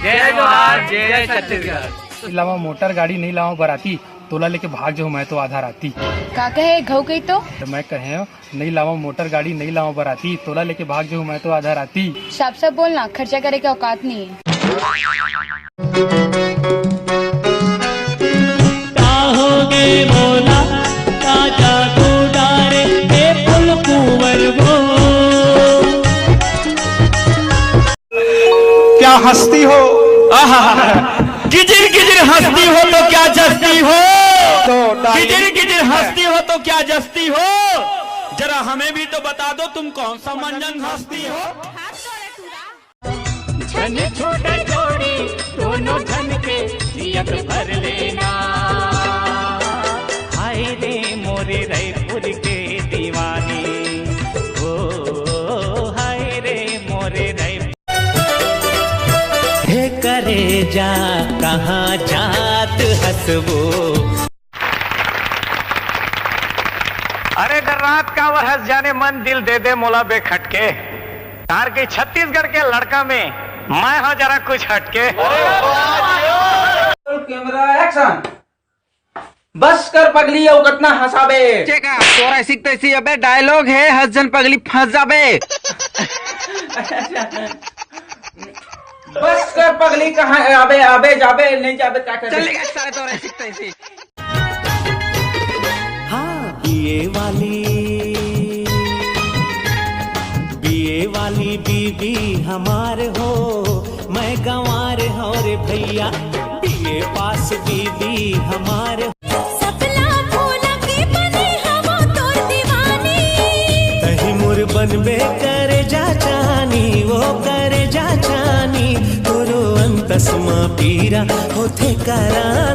जय जोहार, जय छत्तीसगढ़। लावा मोटर गाड़ी नहीं लावा बराती, तोला लेके भाग जाऊँ मैं तो आधा राती। का कहे घऊ कही तो मैं कहे नहीं लावा मोटर गाड़ी नहीं लावा बराती, तोला लेके भाग जाऊँ मैं तो आधा राती। साफ साफ बोलना, खर्चा करे के औकात नहीं है। मोला ताजा तू डारे फुल कुंवर वो। क्या हस्ती हो, गिजिर गिजिर हंसती हो तो क्या जस्ती हो, गिजिर गिजिर हंसती हो तो क्या जस्ती हो, जरा हमें भी तो बता दो तुम कौन सा मंजन हंसती हो। छन छोटे जोड़ी दोनों धन के नियत भर लेना। हाय रे मोरे रायपुर के दीवानी, ओ हाय रे मोरे रायपुर। हे करे जा कहाँ जात हंसबो। अरे डर रात का वह हंस जाने मन दिल दे दे मोला बेखटके। तार के छत्तीसगढ़ के लड़का में मैं हाँ जरा कुछ हटके। Camera action. बस कर पगली और कितना हंसाबे। चेका तोरा ऐसी तैसी अबे डायलॉग है, हंस जन पगली फंस जाबे। बस कर पगली, कहाँ आबे आबे जाबे नहीं जाबे क्या करे। चलेगा सारे तोरा ऐसी तैसी। हाँ बीए वाली बीबी हमार हो, मैं गंवार हो रे भैया। बीए पास बीबी हमार सपना फूला की बनी हमो तोर दीवानी। कहीं मुर बनबे करे जा जानी, वो करे जा जानी। तोरो अंतस मां पीरा होथे करा